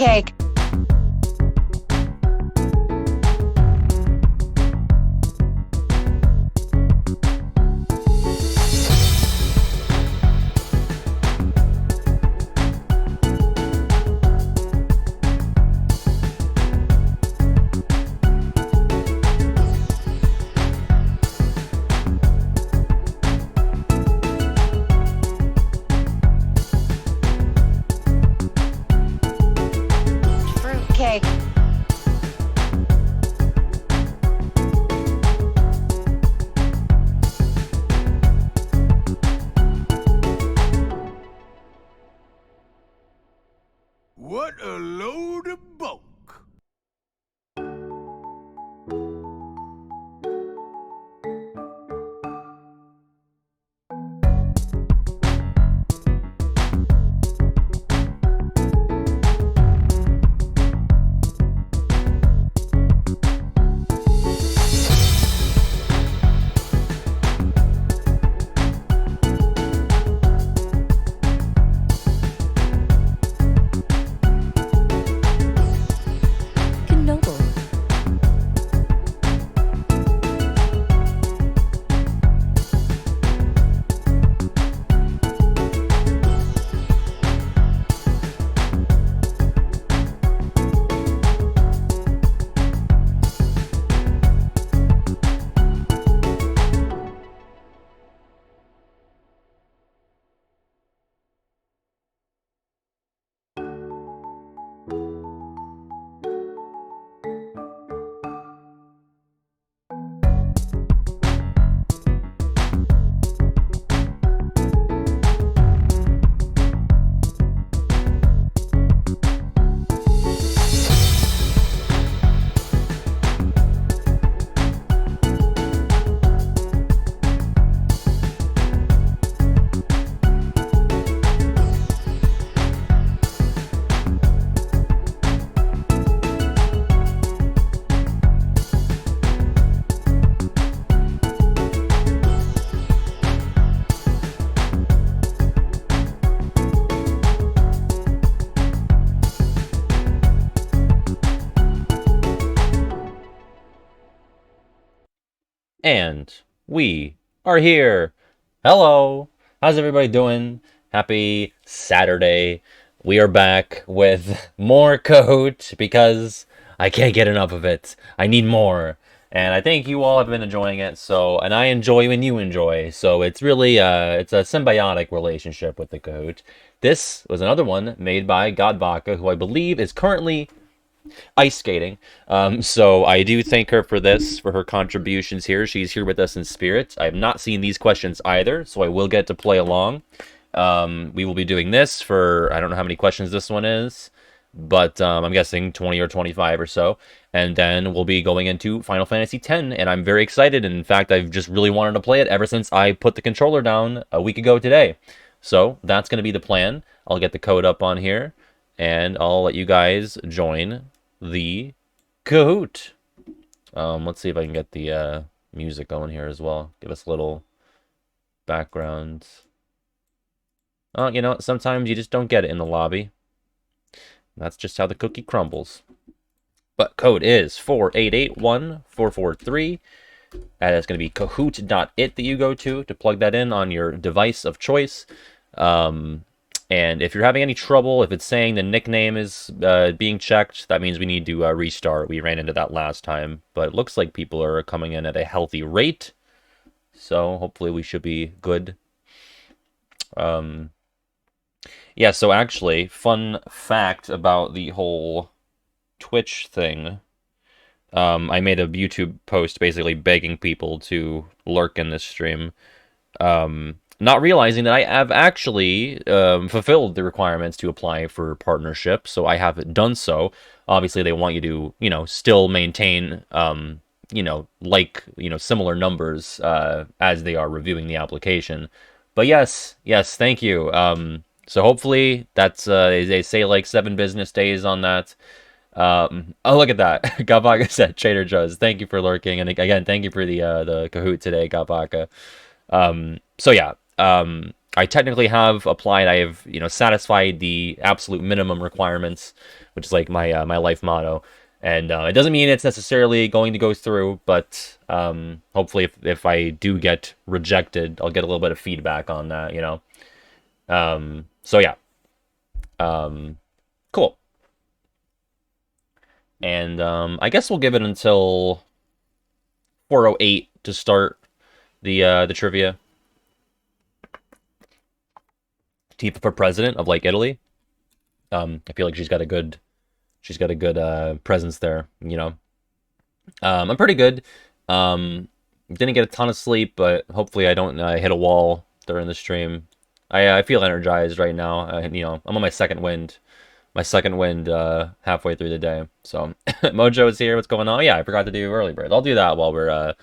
Cake. Fruitcake. What a load of bulk! Noble. And we are here. Hello. How's everybody doing? Happy Saturday. We are back with more Kahoot because I can't get enough of it. I need more. And I think you all have been enjoying it, and I enjoy when you enjoy. So it's really it's a symbiotic relationship with the Kahoot. This was another one made by Godbaka, who I believe is currently ice skating. So I do thank her for this, for her contributions here. She's here with us in spirit. I have not seen these questions either, so I will get to play along. We will be doing this for, I don't know how many questions this one is, but I'm guessing 20 or 25 or so. And then we'll be going into Final Fantasy X, and I'm very excited. And in fact, I've just really wanted to play it ever since I put the controller down a week ago today. So that's going to be the plan. I'll get the code up on here, and I'll let you guys join the Kahoot. Let's see if I can get the music going here as well. Give us a little background. Oh, you know, sometimes you just don't get it in the lobby. That's just how the cookie crumbles. But code is 4881443. That is going to be kahoot.it that you go to plug that in on your device of choice. And if you're having any trouble, if it's saying the nickname is being checked, that means we need to restart. We ran into that last time, but it looks like people are coming in at a healthy rate. So hopefully we should be good. Yeah, so actually, fun fact about the whole Twitch thing. I made a YouTube post basically begging people to lurk in this stream. Not realizing that I have actually fulfilled the requirements to apply for partnership, so I have done so. Obviously, they want you to, still maintain, similar numbers as they are reviewing the application. But yes, thank you. So hopefully that's, they say like 7 business days on that. Oh, look at that. Gabaka said Trader Joe's. Thank you for lurking. And again, thank you for the Kahoot today, Gabaka. So yeah, I technically have applied. I have, satisfied the absolute minimum requirements, which is like my my life motto. And it doesn't mean it's necessarily going to go through, but hopefully if I do get rejected, I'll get a little bit of feedback on that, So yeah. Cool. And I guess we'll give it until 4:08 to start the trivia. Tifa for president of like Italy. I feel like she's got a good presence there, I'm pretty good. Didn't get a ton of sleep, but hopefully I don't hit a wall during the stream. I feel energized right now. I'm on my second wind. Halfway through the day. So Mojo is here. What's going on? Yeah, I forgot to do early bird. I'll do that while we're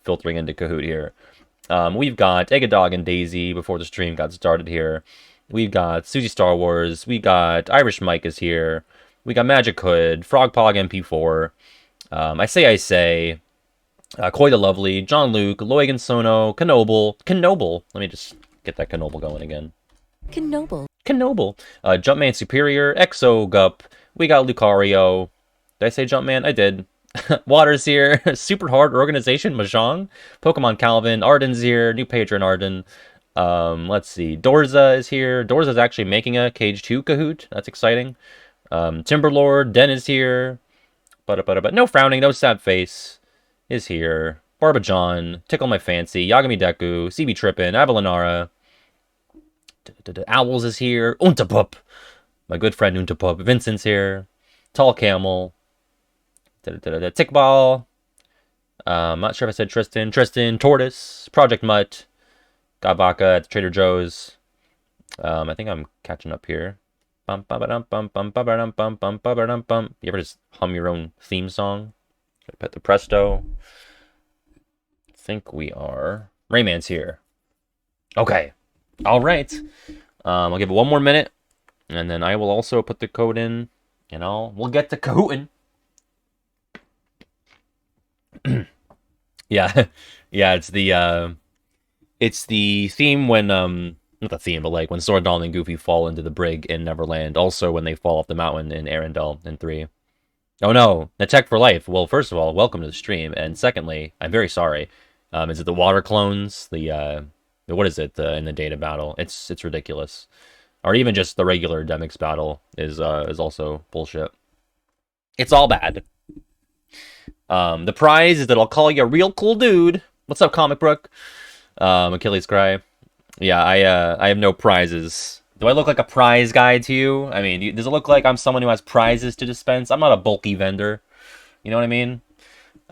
filtering into Kahoot here. We've got Eggadog and Daisy before the stream got started here. We've got Susie Star Wars. We got Irish Mike is here. We got Magic Hood, Frogpog MP4. I say, Koi the Lovely, John Luke, Loigan Sono, Knoble. Let me just get that Knoble going again. Knoble. Jumpman Superior, Exo Gup. We got Lucario. Did I say Jumpman? I did. Water's here. Super Hard Organization, Mahjong. Pokemon Calvin. Arden's here. New patron Arden. Let's see. Dorza is here. Dorza's actually making a Cage 2 Kahoot. That's exciting. Timberlord. Den is here. But no frowning, no sad face is here. Barbajon. Tickle My Fancy. Yagami Deku. CB Trippin. Avalanara. Owls is here. Untapup. My good friend Untapup. Vincent's here. Tall Camel. Tickball. I'm not sure if I said Tristan. Tortoise. Project Mutt. Gabaka at Trader Joe's. I think I'm catching up here. You ever just hum your own theme song? Put the Presto. I think we are. Rayman's here. Okay. All right. I'll give it one more minute, and then I will also put the code in, and we'll get to Kahootin'. Yeah, it's the theme when not the theme, but like when Sword Donald and Goofy fall into the brig in Neverland. Also, when they fall off the mountain in Arendelle in 3. Oh no, Natek for life. Well, first of all, welcome to the stream, and secondly, I'm very sorry. Is it the water clones? What is it in the data battle? It's ridiculous. Or even just the regular Demix battle is also bullshit. It's all bad. The prize is that I'll call you a real cool dude. What's up, Comic Brook? Achilles Cry. Yeah, I have no prizes. Do I look like a prize guy to you? I mean, does it look like I'm someone who has prizes to dispense? I'm not a bulky vendor. You know what I mean?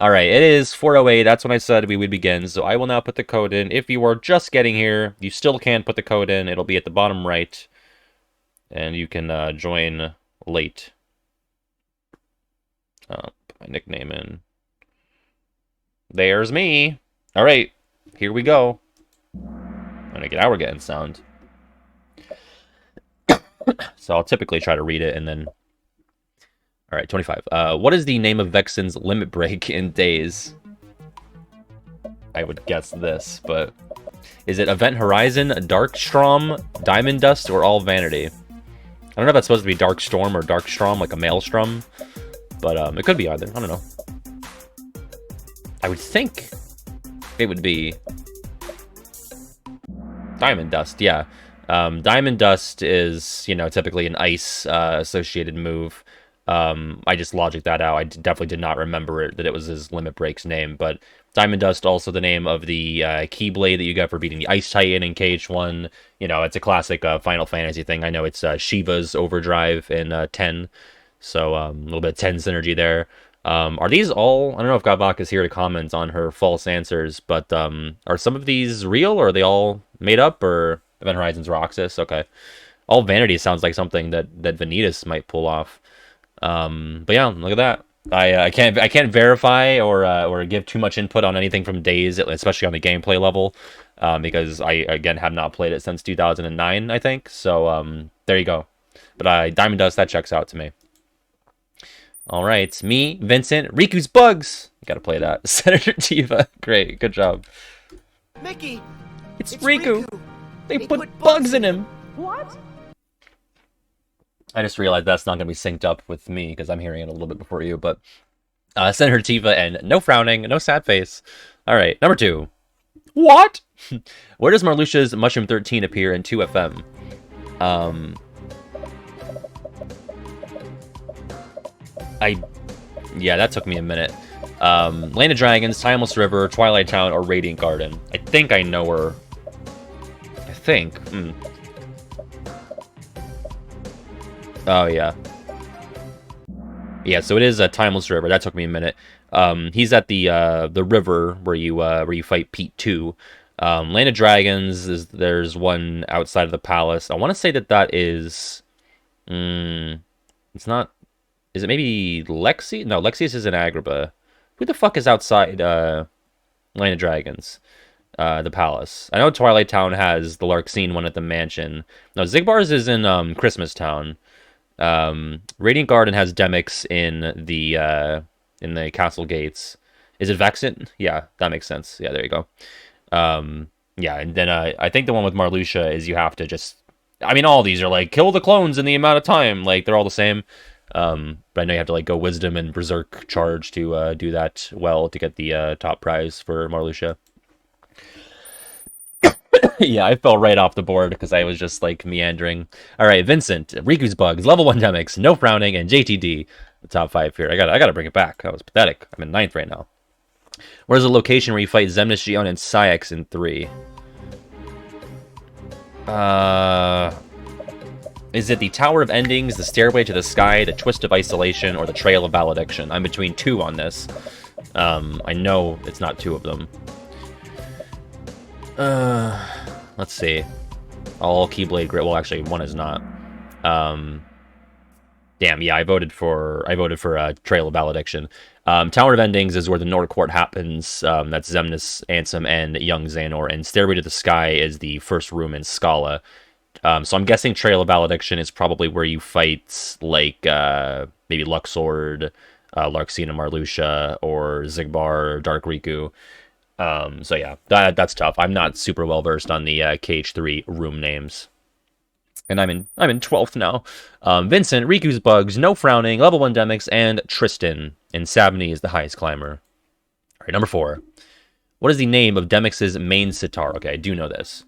Alright, it is 4:08. That's when I said we would begin. So I will now put the code in. If you are just getting here, you still can put the code in. It'll be at the bottom right. And you can join late. Put my nickname in. There's me. Alright, here we go. I'm gonna get our getting sound. So I'll typically try to read it and then... Alright, 25. What is the name of Vexen's limit break in days? I would guess this, but... Is it Event Horizon, Darkstrom, Diamond Dust, or All Vanity? I don't know if that's supposed to be Dark Storm or Darkstrom, like a Maelstrom. But it could be either. I don't know. I would think it would be... Diamond Dust, yeah. Diamond Dust is, typically an ice associated move. I just logicked that out. I definitely did not remember that it was his Limit Break's name, but Diamond Dust also the name of the Keyblade that you got for beating the Ice Titan in KH1. It's a classic Final Fantasy thing. I know it's Shiva's Overdrive in 10, so a little bit of 10 synergy there. Are these all? I don't know if Gavak is here to comment on her false answers, but are some of these real, or are they all made up, or Event Horizons Roxas? Okay. All Vanity sounds like something that Vanitas might pull off. But yeah, look at that. I can't verify or give too much input on anything from Days, especially on the gameplay level, because I again have not played it since 2009, I think. So there you go. But Diamond Dust, that checks out to me. All right, me, Vincent, Riku's Bugs. You gotta play that. Senator Tiva, great, good job. Mickey, it's Riku. They put bugs in him. What? I just realized that's not going to be synced up with me because I'm hearing it a little bit before you, but Senator Tifa and no frowning, no sad face. All right, number 2. What? Where does Marluxia's Mushroom 13 appear in 2FM? Yeah, that took me a minute. Land of Dragons, Timeless River, Twilight Town, or Radiant Garden. I think I know her. I think. Oh, yeah. Yeah, so it is a Timeless River. That took me a minute. He's at the river where you fight Pete 2. Land of Dragons, there's one outside of the palace. I want to say that is... it's not... Is it maybe Lexi? No, Lexius is in Agrabah. Who the fuck is outside Land of Dragons? The palace. I know Twilight Town has the Larxene one at the mansion. No, Zigbar's is in Christmas Town. Radiant Garden has Demix in the castle gates. Is it Vexit? Yeah, that makes sense. Yeah, there you go. Yeah, and then I think the one with Marluxia is you have to just... I mean, all these are like, kill the clones in the amount of time. Like, they're all the same. But I know you have to like go Wisdom and Berserk charge to do that well to get the top prize for Marluxia. Yeah, I fell right off the board because I was just like meandering. All right, Vincent, Riku's Bugs, level 1 Demix, no frowning, and JTD, the top 5 here. I gotta bring it back. That was pathetic. I'm in 9th right now. Where's the location where you fight Xemnas, Gion, and Saix in 3? Is it the Tower of Endings, the Stairway to the Sky, the Twist of Isolation, or the Trail of Valediction? I'm between 2 on this. I know it's not 2 of them. Let's see. All Keyblade Grid. Well, actually, 1 is not. Damn. Yeah, I voted for Trail of Valediction. Tower of Endings is where the Nord Court happens. That's Xemnas, Ansem, and Young Xanor. And Stairway to the Sky is the first room in Scala. So I'm guessing Trail of Valediction is probably where you fight like maybe Luxord, Larxene and Marluxia, or Zigbar, or Dark Riku. So yeah, that's tough. I'm not super well versed on the KH3 room names. And I'm in 12th now. Vincent, Riku's Bugs, no frowning, level 1 Demix, and Tristan. And Savni is the highest climber. All right, number 4. What is the name of Demix's main sitar? Okay, I do know this.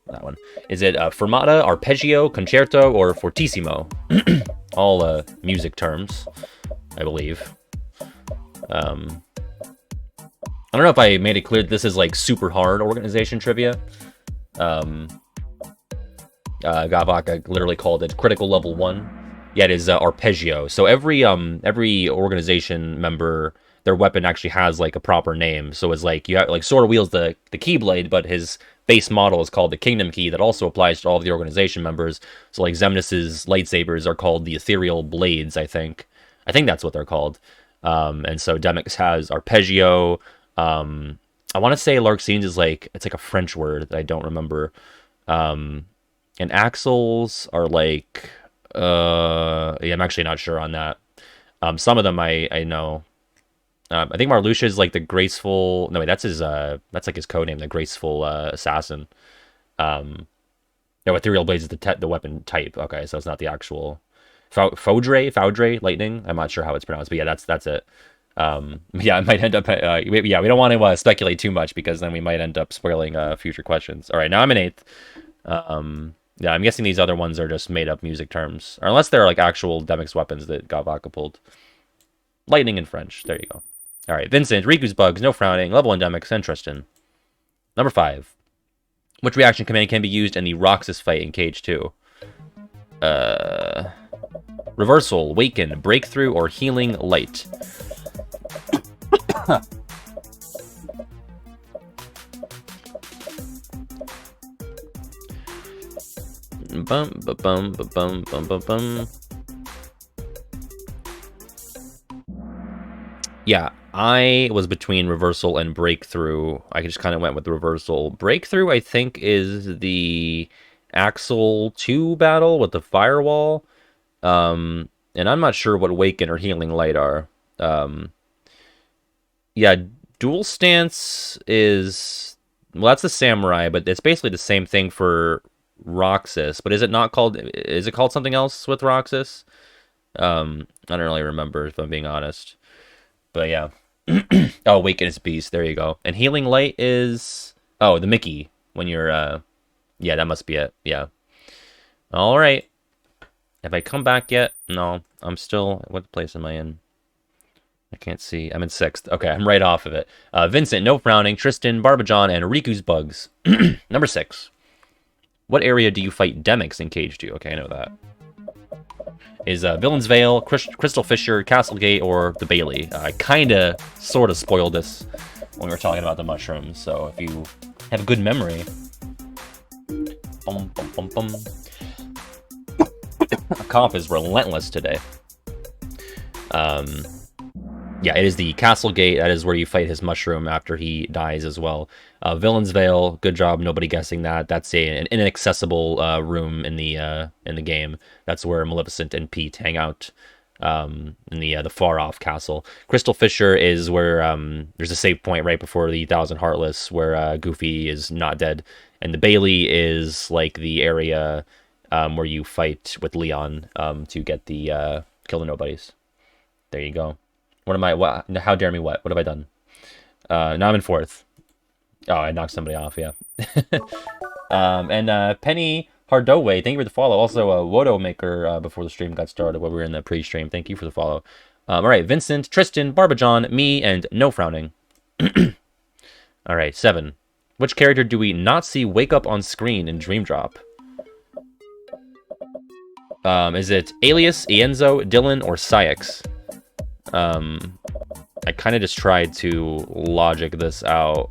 That one. Is it Fermata, Arpeggio, Concerto, or Fortissimo? All music terms, I believe. I don't know if I made it clear that this is like super hard organization trivia. Gavak literally called it critical level 1. Yeah, it is Arpeggio. So every organization member, their weapon actually has like a proper name. So it's like you have like Sword Wheel's the Keyblade, but his base model is called the Kingdom Key. That also applies to all of the organization members. So like Xemnas's lightsabers are called the Ethereal Blades. I think that's what they're called. And so Demix has Arpeggio. I want to say Larxene's is like, it's like a French word that I don't remember. And Axles are like, yeah, I'm actually not sure on that. Some of them I know. I think Marluxia is like the graceful. No, wait, that's like his codename, the graceful assassin. No, Ethereal Blades is the weapon type. Okay, so it's not the actual Foudre, lightning. I'm not sure how it's pronounced, but yeah, that's it. Yeah, it might end up. Yeah, we don't want to speculate too much because then we might end up spoiling future questions. All right, now I'm in 8th. Yeah, I'm guessing these other ones are just made up music terms, or unless they're like actual Demix weapons that Gavaka pulled. Lightning in French. There you go. All right, Vincent, Riku's bugs, no frowning, level 1 Demix, and Tristan. Number 5. Which reaction command can be used in the Roxas fight in Cage 2? Reversal, Waken, Breakthrough, or Healing Light? Bum, ba, bum, ba, bum, bum, bum, bum. Yeah, I was between Reversal and Breakthrough. I just kind of went with the Reversal. Breakthrough, I think, is the Axel 2 battle with the Firewall. And I'm not sure what Waken or Healing Light are. Yeah, Dual Stance is... Well, that's the Samurai, but it's basically the same thing for Roxas. But is it not called... Is it called something else with Roxas? I don't really remember, if I'm being honest. But yeah. Oh, Waken is Beast. There you go. And Healing Light is... Oh, the Mickey. When you're... Yeah, that must be it. Yeah. All right. Have I come back yet? No, I'm still... What place am I in? I can't see. I'm in 6th. Okay, I'm right off of it. Vincent, no frowning. Tristan, Barbajon, and Riku's bugs. Number 6. What area do you fight Demix in Cage 2? Okay, I know that. Is Villain's Veil, Crystal Fissure, Castle Gate, or the Bailey? I kinda, sorta spoiled this when we were talking about the mushrooms, so if you have a good memory... Bum, bum, bum, bum. Cough is relentless today. Yeah, it is the Castle Gate. That is where you fight his mushroom after he dies as well. Villain's Veil, good job, nobody guessing that. That's an inaccessible room in the game. That's where Maleficent and Pete hang out in the far off castle. Crystal Fissure is where there's a save point right before the Thousand Heartless where Goofy is not dead, and the Bailey is like the area where you fight with Leon to get the kill the nobodies. There you go. What am I? What? How dare me? What have I done? Now I'm in 4th. Oh, I knocked somebody off. Yeah. And Penny Hardoway, thank you for the follow. Also, Wodo Maker before the stream got started, while we were in the pre-stream. Thank you for the follow. All right, Vincent, Tristan, Barbajon, me, and no frowning. All right, 7. Which character do we not see wake up on screen in Dream Drop? Is it Alias, Ienzo, Dylan, or Syx? I kind of just tried to logic this out.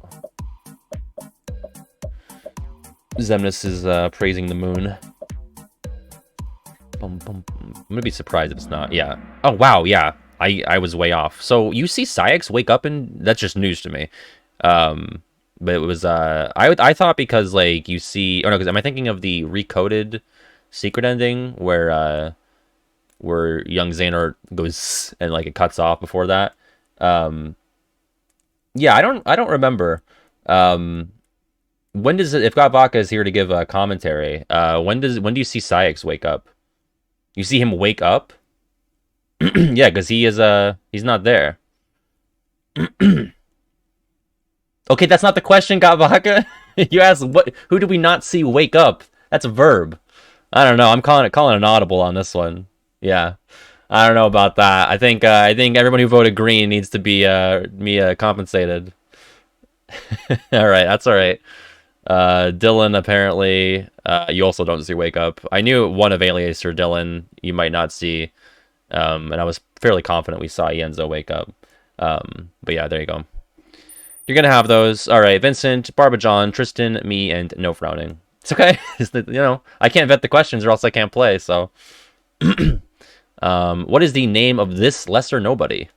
Zemnis is praising the moon. I'm gonna be surprised if it's not. Yeah. Oh wow, yeah. I was way off. So you see Syx wake up, and that's just news to me. But it was I thought because like you see, oh no, because am I thinking of the recoded secret ending where young Xehanort goes and like it cuts off before that? Yeah, I don't remember. When does it, if Gavaka is here to give a commentary, when do you see Syx wake up? You see him wake up? Yeah, because he's not there. Okay, that's not the question, Gavaka. You asked who do we not see wake up? That's a verb. I don't know. I'm calling an audible on this one. Yeah. I don't know about that. I think everyone who voted green needs to be compensated. All right, that's all right. Dylan, apparently, you also don't see wake up. I knew one of Alias or Dylan you might not see, and I was fairly confident we saw Ienzo wake up. But yeah, there you go. You're gonna have those. All right, Vincent, Barbajon, Tristan, me, and no frowning. It's okay. I can't vet the questions or else I can't play. So, what is the name of this lesser nobody?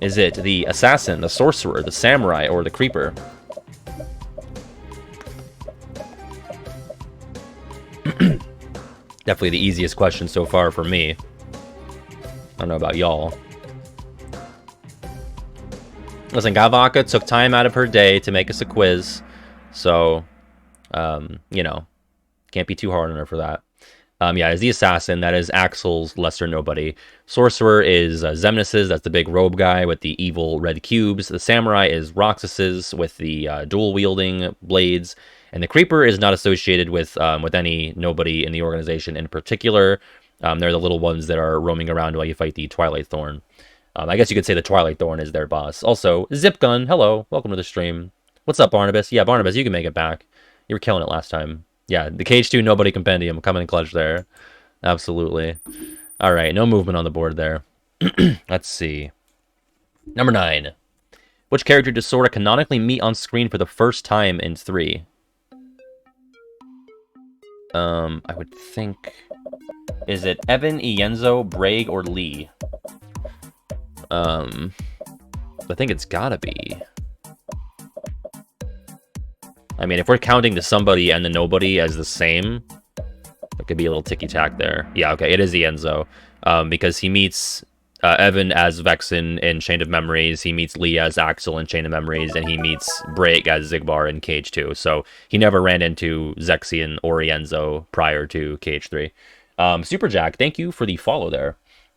Is it the assassin, the sorcerer, the samurai, or the creeper? Definitely the easiest question so far for me. I don't know about y'all. Listen, Gavaka took time out of her day to make us a quiz, so, can't be too hard on her for that. Yeah, is the assassin. That is Axel's lesser nobody. Sorcerer is Xemnas's. That's the big robe guy with the evil red cubes. The samurai is Roxas's with the dual wielding blades. And the creeper is not associated with any nobody in the organization in particular. They're the little ones that are roaming around while you fight the Twilight Thorn. I guess you could say the Twilight Thorn is their boss. Also, Zip Gun, hello, welcome to the stream. What's up, Barnabas? Yeah, Barnabas, you can make it back. You were killing it last time. Yeah, the KH2 Nobody Compendium coming in clutch there. Absolutely. All right, no movement on the board there. Let's see. Number 9. Which character does Sora canonically meet on screen for the first time in 3? I would think... Is it Evan, Ienzo, Braig, or Lee? I think it's gotta be... I mean, if we're counting the somebody and the nobody as the same, it could be a little ticky-tack there. Yeah, okay, it is Ienzo. Because he meets Evan as Vexen in Chain of Memories, he meets Lee as Axel in Chain of Memories, and he meets Braig as Xigbar in KH2. So he never ran into Zexion or Ienzo prior to KH3. Super Jack, thank you for the follow there.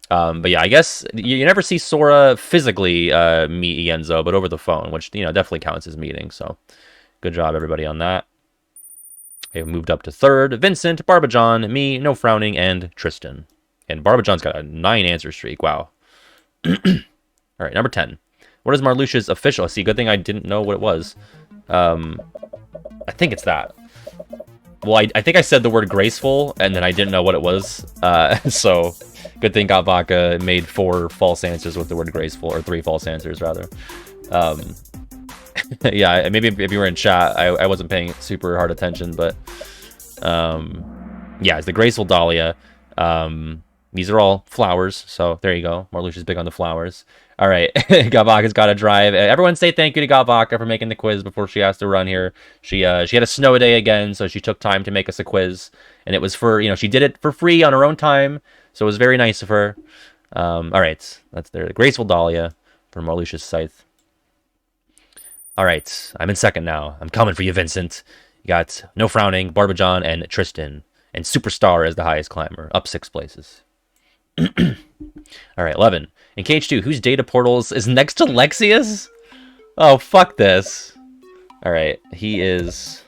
But yeah, I guess you never see Sora physically meet Ienzo, but over the phone, which, you know, definitely counts as meeting, so... Good job, everybody, on that. We've moved up to 3rd. Vincent, Barbajon, me, No Frowning, and Tristan. And Barbajon's got a 9 answer streak. Wow. All right, number 10. What is Marluxia's official? See, good thing I didn't know what it was. I think it's that. Well, I think I said the word graceful, and then I didn't know what it was. So, good thing Gatvaka made 4 false answers with the word graceful, or 3 false answers, rather. Yeah, maybe if you were in chat, I wasn't paying super hard attention, but yeah, it's the Graceful Dahlia. These are all flowers, so there you go. Marluxia's big on the flowers. All right, Gatvaka's got to drive. Everyone say thank you to Gatvaka for making the quiz before she has to run here. She had a snow day again, so she took time to make us a quiz, and it was for, you know, she did it for free on her own time, so it was very nice of her. All right, that's there. The Graceful Dahlia for Marluxia's Scythe. All right, I'm in 2nd now. I'm coming for you, Vincent. You got No Frowning, Barbajon, and Tristan. And Superstar as the highest climber, up 6 places. All right, 11. In KH2, whose data portals is next to Lexius? Oh, fuck this. All right, he is...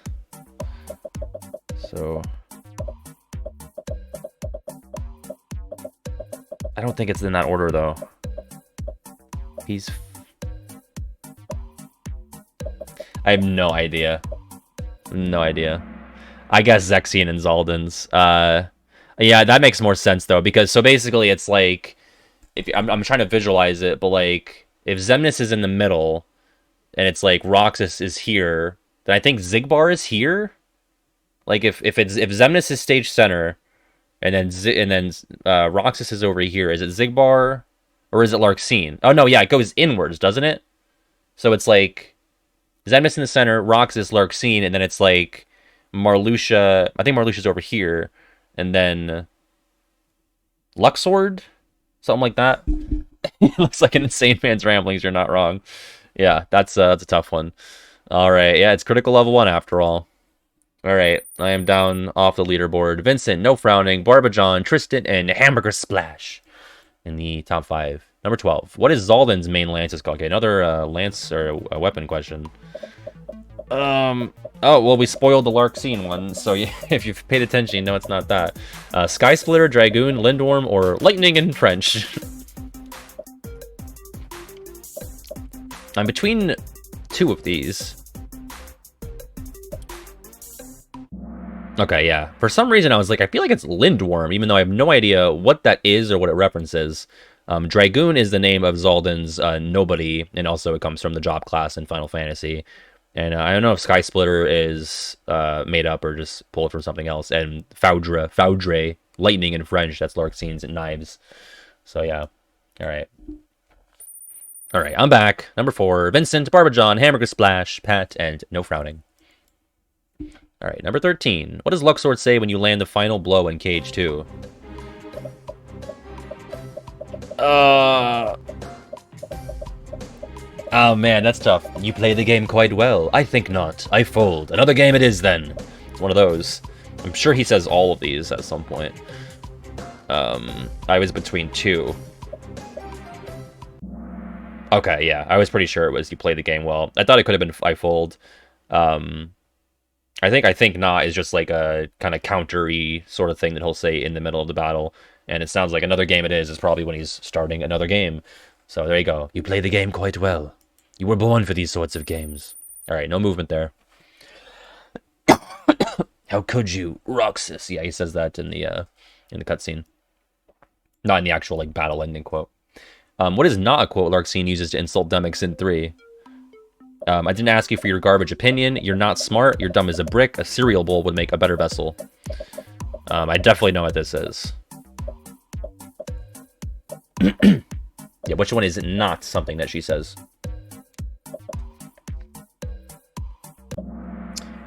So... I don't think it's in that order, though. He's... I have no idea. No idea. I guess Zexion and Zaldens. Yeah, that makes more sense, though, because so basically it's like... if I'm trying to visualize it, but like, if Xemnas is in the middle, and it's like Roxas is here, then I think Xigbar is here? Like, if Xemnas is stage center, and then Roxas is over here, is it Xigbar, or is it Larxene? Oh, no, yeah, it goes inwards, doesn't it? So it's like... Xemnas in the center, Roxas, Larxene, and then it's like Marluxia. I think Marluxia's over here, and then Luxord, something like that. It looks like an insane man's ramblings. You're not wrong. Yeah, that's a tough one. All right, yeah, it's critical level 1 after all. All right, I am down off the leaderboard. Vincent, No Frowning, Barbajon, Tristan, and Hamburger Splash in the top 5. Number 12. What is Zaldan's main lance's called? Okay, another lance or a weapon question. Oh, well, we spoiled the Larxene one, so yeah, if you've paid attention, you know it's not that. Sky Splitter, Dragoon, Lindworm, or Lightning in French. I'm between 2 of these. Okay, yeah. For some reason, I was like, I feel like it's Lindworm, even though I have no idea what that is or what it references. Dragoon is the name of Zaldan's nobody, and also it comes from the job class in Final Fantasy. And I don't know if Sky Splitter is made up or just pulled from something else. And Foudre, lightning in French, that's Larxene's and knives. So yeah, all right. All right, I'm back. Number 4, Vincent, Barbajon, Hamburger Splash, Pat, and No Frowning. All right, number 13. What does Luxord say when you land the final blow in KH2? Oh man, that's tough. You play the game quite well. I think not. I fold. Another game it is then. One of those. I'm sure he says all of these at some point. I was between two. Okay, yeah, I was pretty sure it was you play the game well. I thought it could have been I fold. I think not is just like a kind of countery sort of thing that he'll say in the middle of the battle, and it sounds like another game it is probably when he's starting another game. So there you go. You play the game quite well. You were born for these sorts of games. All right, no movement there. How could you, Roxas? Yeah, he says that in the cutscene, not in the actual like battle ending quote. What is not a quote Larxene uses to insult Demyx in 3? I didn't ask you for your garbage opinion. You're not smart. You're dumb as a brick. A cereal bowl would make a better vessel. I definitely know what this is. Yeah, which one is not something that she says?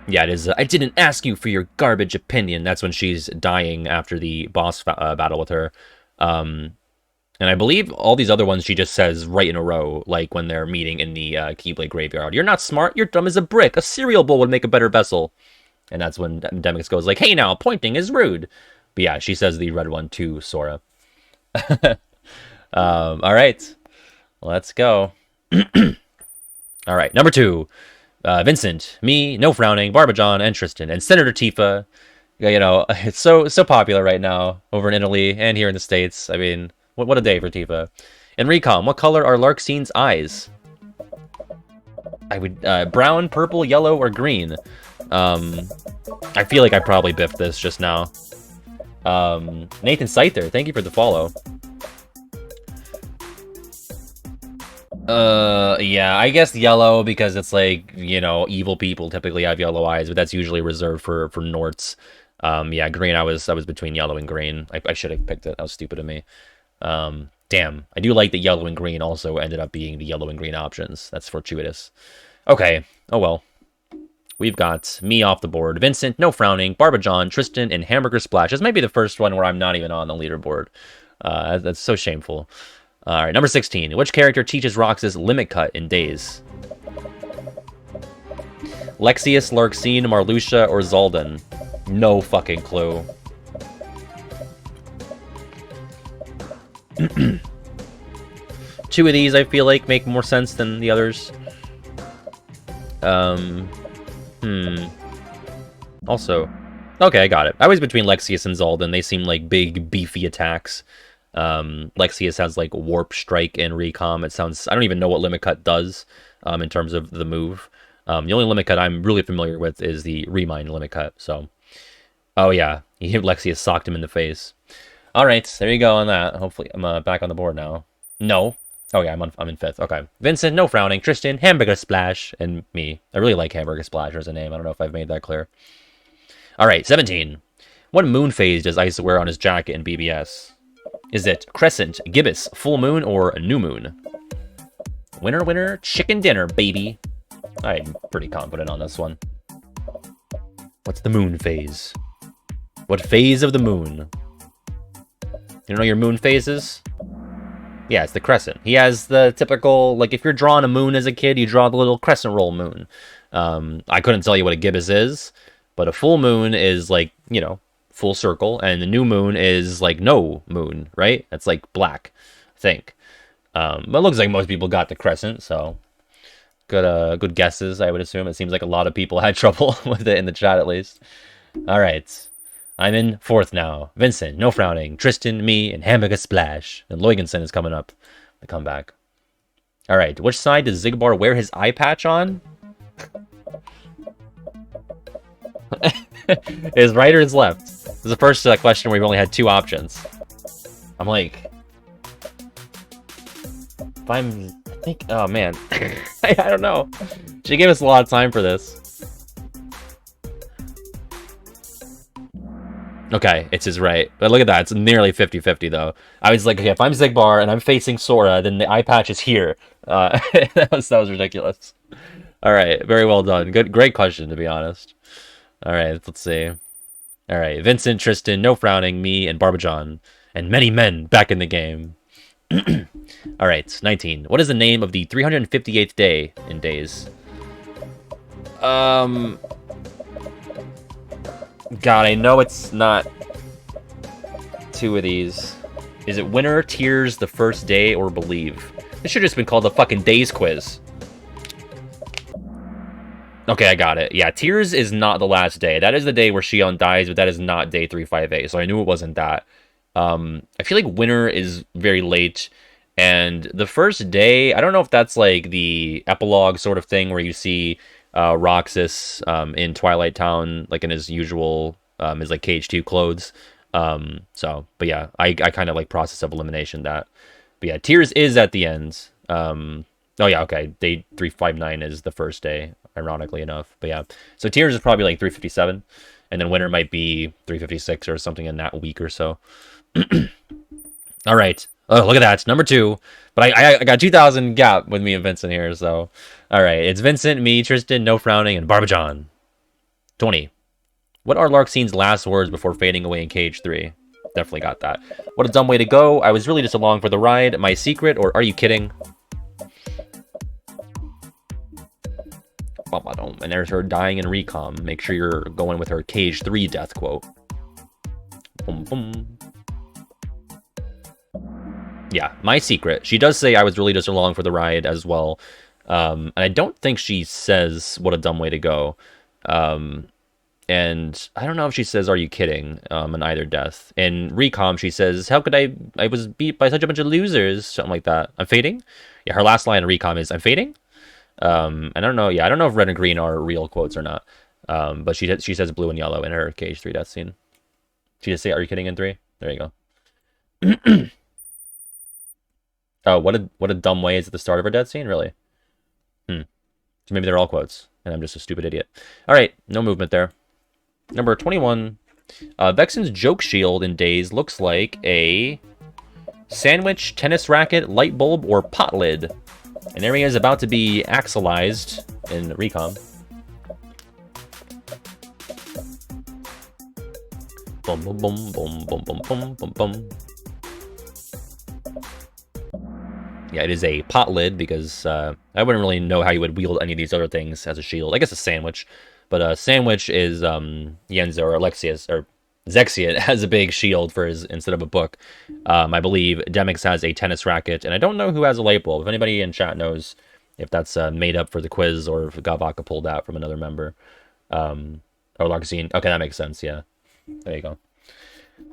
Yeah, it is. I didn't ask you for your garbage opinion. That's when she's dying after the boss battle with her. And I believe all these other ones she just says right in a row, like when they're meeting in the Keyblade graveyard. You're not smart. You're dumb as a brick. A cereal bowl would make a better vessel. And that's when Demyx goes like, hey now, pointing is rude. But yeah, she says the red one to Sora. All right. Let's go. All right, number 2. Vincent, me, No Frowning, Barbajon, and Tristan, and Senator Tifa. You know, it's so popular right now over in Italy and here in the States. I mean, what a day for Tifa. And Recom, what color are Larxene's eyes? I would brown, purple, yellow, or green. I feel like I probably biffed this just now. Nathan Scyther, thank you for the follow. Yeah, I guess yellow because it's like, you know, evil people typically have yellow eyes, but that's usually reserved for Norts. Yeah, green, I was between yellow and green. I should have picked it. That was stupid of me. Damn, I do like that yellow and green also ended up being the yellow and green options. That's fortuitous. Okay, oh well. We've got me off the board, Vincent, No Frowning, Barbajon, Tristan, and Hamburger Splash. This may be the first one where I'm not even on the leaderboard. That's so shameful. All right, number 16. Which character teaches Roxas Limit Cut in Days? Lexius, Larxene, Marluxia, or Zaldin? No fucking clue. Two of these I feel like make more sense than the others. Also, okay, I got it. I was between Lexius and Zaldin. They seem like big, beefy attacks. Lexius has like Warp Strike and Recom. It sounds, I don't even know what Limit Cut does in terms of the move. The only Limit Cut I'm really familiar with is the Remind Limit Cut. So, oh yeah, Lexius socked him in the face. All right, there you go on that. Hopefully, I'm back on the board now. No. Oh yeah, I'm in 5th. Okay. Vincent, No Frowning, Tristan, Hamburger Splash, and me. I really like Hamburger Splash as a name. I don't know if I've made that clear. All right, 17. What moon phase does Ice wear on his jacket in BBS? Is it Crescent, Gibbous, Full Moon, or New Moon? Winner, winner, chicken dinner, baby. I'm pretty confident on this one. What's the moon phase? What phase of the moon? You know your moon phases? Yeah, it's the crescent. He has the typical, like, if you're drawing a moon as a kid, you draw the little crescent roll moon. I couldn't tell you what a gibbous is, but a full moon is, like, you know, full circle, and the new moon is, like, no moon, right? That's, like, black, I think. But it looks like most people got the crescent, so good guesses, I would assume. It seems like a lot of people had trouble with it in the chat, at least. All right. I'm in 4th now. Vincent, No Frowning, Tristan, me, and Hamburger Splash. And Loigenson is coming up. The comeback. All right. Which side does Xigbar wear his eye patch on? His right or his left? This is the first question where we've only had 2 options. I'm like... I think... Oh, man. I don't know. She gave us a lot of time for this. Okay, it's his right. But look at that. It's nearly 50-50, though. I was like, okay, if I'm Xigbar and I'm facing Sora, then the eye patch is here. That was ridiculous. All right, very well done. Great question, to be honest. All right, let's see. All right, Vincent, Tristan, No Frowning, me, and Barbajon. And many men back in the game. All right, 19. What is the name of the 358th day in Days? God, I know it's not two of these. Is it Winter, Tears, The First Day, or Believe? It should have just been called the fucking Days Quiz. Okay, I got it. Yeah, Tears is not the last day. That is the day where Shion dies, but that is not day 358, so I knew it wasn't that. I feel like Winter is very late, and the first day, I don't know if that's like the epilogue sort of thing where you see Roxas in Twilight Town, like in his usual, his like KH2 clothes. But yeah, I kind of like process of elimination that. But yeah, Tears is at the end. Oh yeah, okay. Day 359 is the first day, ironically enough. But yeah, so Tears is probably like 357, and then Winter might be 356 or something in that week or so. All right. Oh, look at that. It's number 2. But I got 2,000 gap with me and Vincent here, so. All right. It's Vincent, me, Tristan, No Frowning, and Barbajon. 20. What are Larxine's last words before fading away in KH3? Definitely got that. What a dumb way to go. I was really just along for the ride. My secret, or are you kidding? And there's her dying in recom. Make sure you're going with her KH3 death quote. Boom, boom. Yeah, my secret. She does say I was really just along for the ride as well. And I don't think she says what a dumb way to go. And I don't know if she says, are you kidding? In either death. In recom, she says, how could I was beat by such a bunch of losers. Something like that. I'm fading? Yeah, her last line in recom is, I'm fading? I don't know. Yeah, I don't know if red and green are real quotes or not. But she says blue and yellow in her KH3 death scene. She just say, are you kidding in 3? There you go. Oh, what a dumb way is at the start of her death scene? Really? So maybe they're all quotes, and I'm just a stupid idiot. All right, no movement there. Number 21. Vexen's joke shield in Days looks like a sandwich, tennis racket, light bulb, or pot lid. And there he is about to be axilized in recom. Boom, boom, boom, boom, boom, boom, boom, boom, boom. Yeah, it is a pot lid because I wouldn't really know how you would wield any of these other things as a shield. I guess a sandwich. But a sandwich is Yenzo or Alexius or Zexiot has a big shield for his instead of a book. I believe Demix has a tennis racket, and I don't know who has a light bulb. If anybody in chat knows if that's made up for the quiz or if Gavaka pulled that from another member. Or Larxine. Okay, that makes sense, yeah. There you go.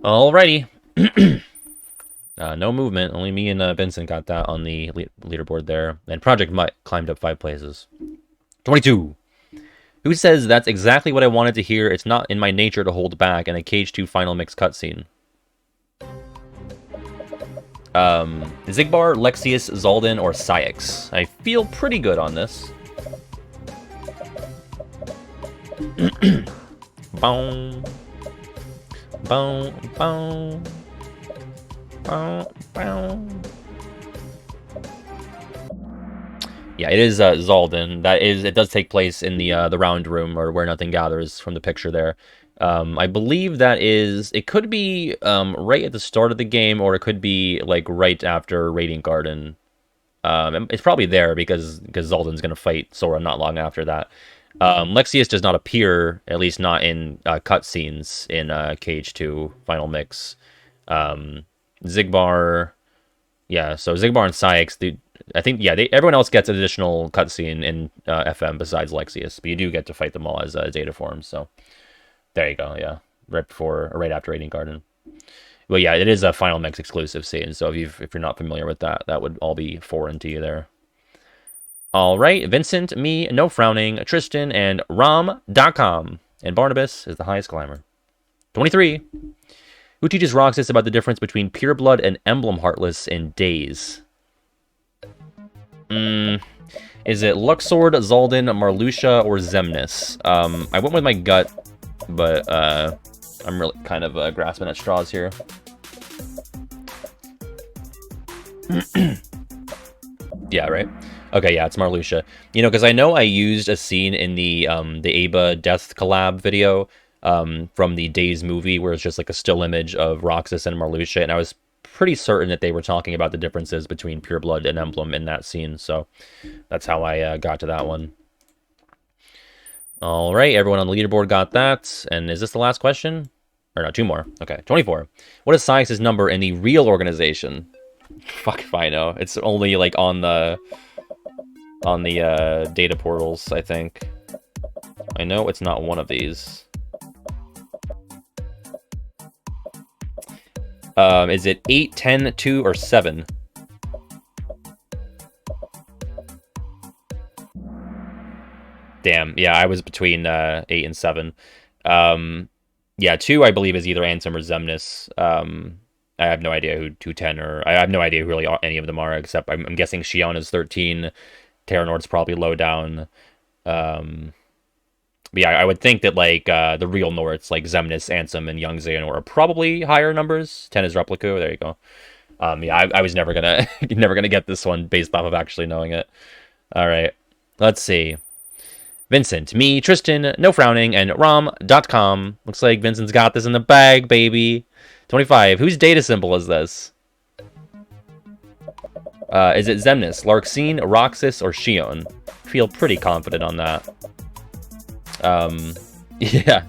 Alrighty. No movement. Only me and Vincent got that on the leaderboard there. And Project Mutt climbed up 5 places. 22. Who says that's exactly what I wanted to hear? It's not in my nature to hold back in a KH2 final mix cutscene. Zigbar, Lexius, Zaldin, or Syx? I feel pretty good on this. Boom. Boom. Boom. Boom. Boom. Yeah, it is Zaldin. It does take place in the round room, or where nothing gathers from the picture there. I believe it could be right at the start of the game, or it could be like right after Radiant Garden. It's probably there because Zaldin's going to fight Sora not long after that. Lexius does not appear, at least not in cutscenes in KH2 Final Mix. Zigbar, yeah, so Zigbar and Syx, I think, yeah, everyone else gets an additional cutscene in FM besides Lexius, but you do get to fight them all as data forms, so there you go, yeah, right after Radiant Garden. Well, yeah, it is a Final Mix exclusive scene, so if you're not familiar with that, that would all be foreign to you there. All right, Vincent, me, No Frowning, Tristan, and Rom.com, and Barnabas is the highest climber. 23. Who teaches Roxas about the difference between Pureblood and Emblem Heartless in Days? Is it Luxord, Zaldin, Marluxia, or Xemnas? I went with my gut, but I'm really kind of grasping at straws here. Yeah, right? Okay, yeah, it's Marluxia. You know, because I know I used a scene in the Aba Death collab video from the Days movie where it's just like a still image of Roxas and Marluxia, and I was pretty certain that they were talking about the differences between Pureblood and Emblem in that scene, so that's how I got to that one. All right, everyone on the leaderboard got that. And is this the last question? Or no, 2 more. Okay, 24. What is Science's number in the real organization? Fuck if I know. It's only like on the data portals, I think. I know it's not one of these. Is it 8, 10, 2, or 7? Damn, yeah, I was between 8 and 7. Yeah, 2 I believe is either Ansem or Xemnas. I have no idea who 10 or I have no idea who really any of them are, except I'm guessing Xion is 13. Terranord's probably low down. But yeah, I would think that like the real Nords like Xemnas, Ansem, and Young Xehanort are probably higher numbers. 10 is Replica. There you go. Yeah, I was never gonna get this one based off of actually knowing it. All right, let's see. Vincent, me, Tristan, No Frowning, and Rom.com. Looks like Vincent's got this in the bag, baby. 25. Whose data symbol is this? Is it Xemnas, Larxene, Roxas, or Xion? Feel pretty confident on that. Yeah.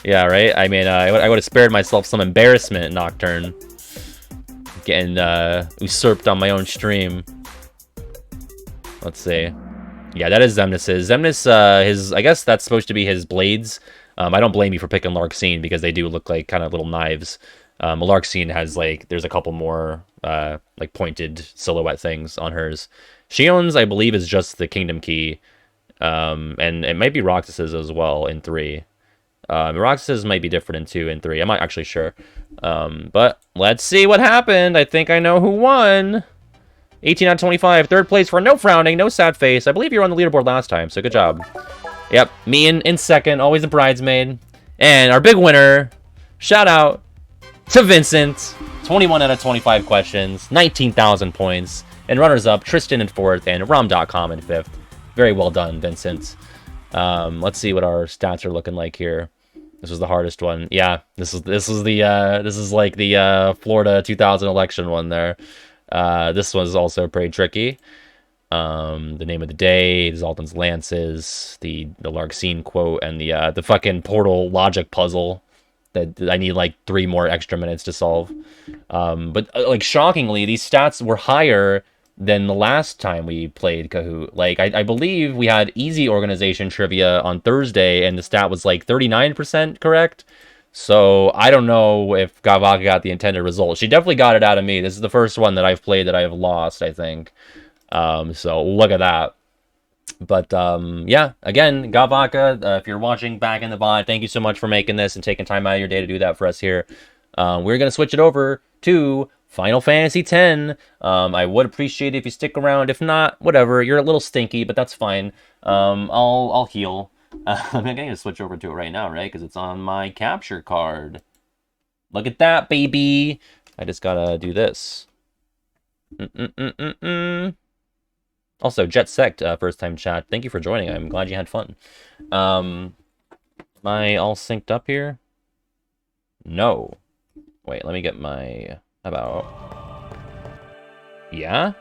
Yeah, right? I mean, I would have spared myself some embarrassment, Nocturne. Getting usurped on my own stream. Let's see. Yeah, that is Xemnas's. Xemnas, I guess that's supposed to be his blades. I don't blame you for picking Larxene because they do look like kind of little knives. Larxene has like, there's a couple more like pointed silhouette things on hers. Xion's, I believe, is just the Kingdom Key. And it might be Roxas's as well in 3. Roxas's might be different in 2 and 3. I'm not actually sure. But let's see what happened. I think I know who won. 18 out of 25. 3rd place for No Frowning, No Sad Face. I believe you were on the leaderboard last time, so good job. Yep, me in 2nd, always a bridesmaid. And our big winner, shout out to Vincent. 21 out of 25 questions, 19,000 points. And runners-up, Tristan in 4th and Rom.com in 5th. Very well done, Vincent. Let's see what our stats are looking like here. This was the hardest one. Yeah, this is like the Florida 2000 election one there. This was also pretty tricky. The name of the day, Zoltan's Lances, the Larxene quote, and the fucking portal logic puzzle that I need like 3 more extra minutes to solve. But like shockingly, these stats were higher than the last time we played Kahoot. Like I believe we had easy organization trivia on Thursday, and the stat was like 39% correct. So I don't know if Gavaka got the intended result. She definitely got it out of me. This is the first one that I've played that I have lost, I think. So look at that. But yeah, again, Gavaka, if you're watching back in the VOD, thank you so much for making this and taking time out of your day to do that for us here. We're going to switch it over to Final Fantasy X. I would appreciate it if you stick around. If not, whatever. You're a little stinky, but that's fine. I'll heal. I'm going to switch over to it right now, right? Because it's on my capture card. Look at that, baby. I just got to do this. Also, Jet Sect, first time chat. Thank you for joining. I'm glad you had fun. Am I all synced up here? No. Wait, let me get my... About... Yeah?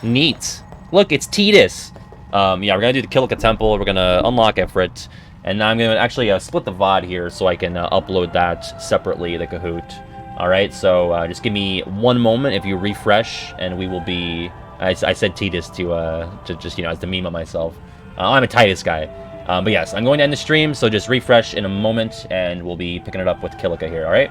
Neat. Look, it's Tidus. Yeah, we're gonna do the Kilika Temple. We're gonna unlock Ifrit. And now I'm gonna actually split the VOD here so I can upload that separately, the Kahoot. Alright, so just give me 1 moment if you refresh, and we will be... I said Tidus to just, you know, as the meme of myself. I'm a Tidus guy. But yes, I'm going to end the stream, so just refresh in a moment, and we'll be picking it up with Kilika here, alright?